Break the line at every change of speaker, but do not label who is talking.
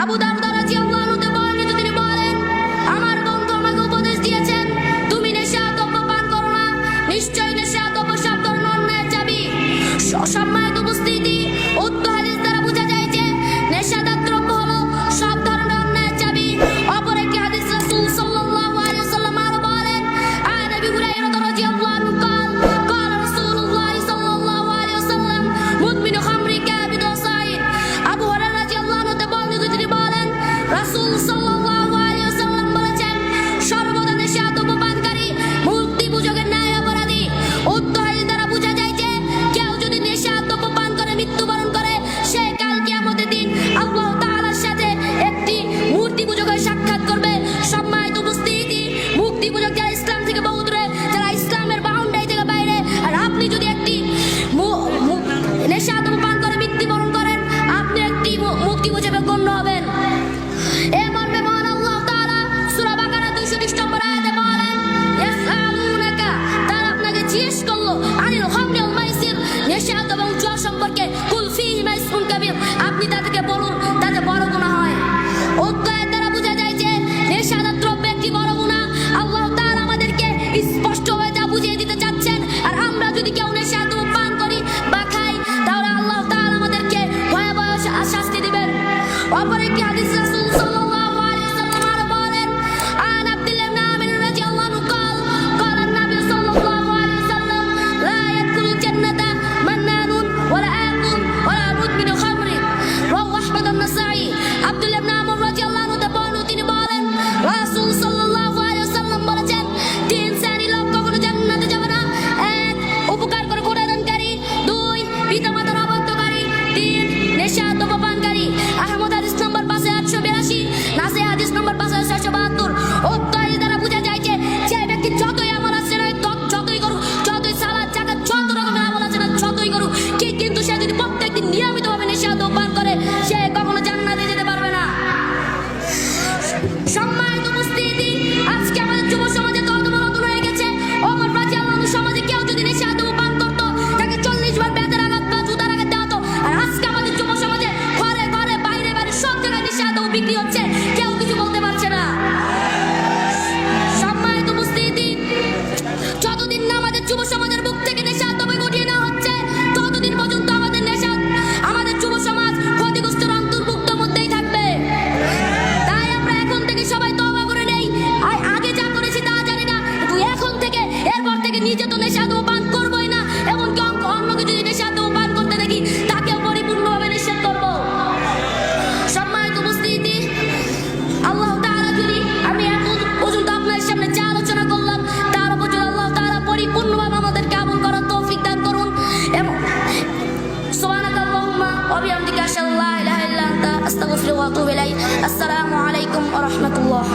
আবু দারদা রাদিয়াল্লাহু আনহু বর্ণিত, তিনি বলেন, আমার বন্ধু আমাকে উপদেশ দিয়েছেন, তুমি নেশাদ্রব্য পান করো না, নিশ্চয়ই নেশাদ্রব্য সব ধরনের অন্যায়ের চাবি। সম্মানিত উপস্থিতি, উক্ত হাদিস দ্বারা বোঝা যায় যে নেশাদার দ্রব্য হলো সব ধরনের অন্যায়ের চাবি। অপর একটি হাদিস রাসূল সাল্লাল্লাহু আলাইহি ওয়াসাল্লাম আরো বলেন, আন আবি হুরায়রা রাদিয়াল্লাহু আনহু قال رسول الله صلى الله عليه وسلم مدمن خمر كابد وصائد। আবু হুরায়রা রাদিয়াল্লাহু আনহু বর্ণিত, তিনি বলেন, রাসূল সাল্লাল্লাহু আলাইহি ওয়াসাল্লাম বলেছেন, সর্বদা নেশাদ্রব্য পানকারী মূর্তি পূজকের ন্যায় অপরাধী। উক্ত হাদিস দ্বারা বোঝা যায় যে কেউ যদি নেশাদ্রব্য পান করে মৃত্যুবরণ করে, সে কাল কিয়ামতের দিন আল্লাহ তাআলার সাথে একটি মূর্তি পূজকের সাক্ষাৎ করবে। সম্মানিত উপস্থিতি, মূর্তি পূজক যারা ইসলাম থেকে বহু দূরে, যারা ইসলামের বাউন্ডারি থেকে বাইরে, আর আপনি যদি একটি নেশাদ্রব্য পান করে মৃত্যুবরণ করেন, আপনি একটি মূর্তি পূজকে গণ্য হবেন। এ মর্মে মহান আল্লাহ তাআলা সূরা বাকারা 230 নম্বর আয়াতে বলেন, ইয়াসআলুনাকা, তারা আপনাকে জিজ্ঞেস করলো, আনিল খামরি ওয়াল মাইসির, নেশাদ এবং জুয়া সম্পর্কে, কুল ফীহিমা ইসমুন কাবীর, আপনি তাদেরকে বলুন তাতে বড় গুনাহ হয়। উক্ত আয়াত দ্বারা বোঝা যায় যে নেশাদার দ্রব্য একটি বড় গুনাহ। আল্লাহ তাআলা আমাদেরকে স্পষ্টভাবে তা বুঝিয়ে দিতে চাচ্ছেন। আর আমরা যদি কেউ নেশাদ্রব্য পান করি বা খাই, তাহলে আল্লাহ তাআলা আমাদেরকে ভয়াবহ শাস্তি দিবেন। অপর একটি হাদিস রাসূল সাল্লাল্লাহু আলাইহি ওয়াসাল্লাম আরো বলেন, আন আব্দুল্লাহ ইবনে আমির রাদিয়াল্লাহু আনহু قال النبي صلى الله عليه وسلم لا يدخل الجنة منان ولا آكل ولا مدمن خمر رواه أحمد والنسائي। আব্দুল্লাহ ইবনে আমর রাদিয়াল্লাহু আনহু বর্ণিত, তিনি বলেন, রাসূল সাল্লাল্লাহু আলাইহি ওয়াসাল্লাম বলেছেন, তিন শ্রেণীর লোক কখনো জান্নাতে যাবে না। এক, উপকার করে ক্ষুধাদানকারী। দুই, পিতামাতার অবাধ্যকারী। তিন, নেশাদ্রব্য পানকারী। আহমদ হাদিস নম্বর 5882, নাসাই হাদিস নম্বর 5672। উক্ত হাদিস দ্বারা বোঝা যায় যে ব্যক্তি যতই আমল আছে না, যতই করুক, যতই সালাত যাকাত যত রকমের আমল আছে না, যতই করুক, কিন্তু সে যদি প্রত্যেকদিন নিয়মিতভাবে নেশাদ্রব্য পান করে, সে কখনো জান্নাতে যেতে পারবে না। সম্মানিত উপস্থিতি, আজকে আমাদের যুব সমাজে দলদল হয়ে গেছে। ওমর রাদিয়াল্লাহু আনহু সমাজে কেউ যদি নেশাদ্রব্য পান করত, তাকে 40 বার বেতের আঘাত বা জুতার আঘাত দেওয়া হতো। আর আজকে আমাদের যুব সমাজে ঘরে ঘরে, বাইরে বাইরে সব জায়গায় নেশাদ্রব্য বিক্রি হচ্ছে, কেউ কিছু বলতে পারছে না। সম্মানিত উপস্থিতি, যতদিন না আমাদের যুব সমাজের বুক থেকে নেশাদ্রব্য গুটিয়ে নেওয়া হচ্ছে, ততদিন পর্যন্ত আমাদের যুব সমাজ ক্ষতিগ্রস্তের অন্তর্ভুক্ত মধ্যেই থাকবে। তাই আমরা এখন থেকে সবাই তওবা করে নেই। আগে যা করেছি তা জানি না, কিন্তু এখন থেকে, এরপর থেকে নিজে তো নেশাদ্রব্য পান করবোই না, এমনকি অন্যকে যদি নেশাদ্রব্য পান করতে দেখি, তাকেও পরিপূর্ণভাবে নিষেধ করবো। সম্মানিত উপস্থিতি, আল্লাহ তাআলা যদি, আমি এখন পর্যন্ত আপনাদের সামনে যা আলোচনা করলাম, তার উপর যদি আল্লাহ তাআলা পরিপূর্ণভাবে আমাদেরকে আমল করার তৌফিক দান করুন। এবং সুবহানাকাল্লাহুম্মা ওয়া বিহামদিকা আশহাদু আল্লা ইলাহা ইল্লা আনতা আস্তাগফিরুকা ওয়া আতুবু ইলাইক। আসসালামু আলাইকুম ওয়া রাহমাতুল্লাহ।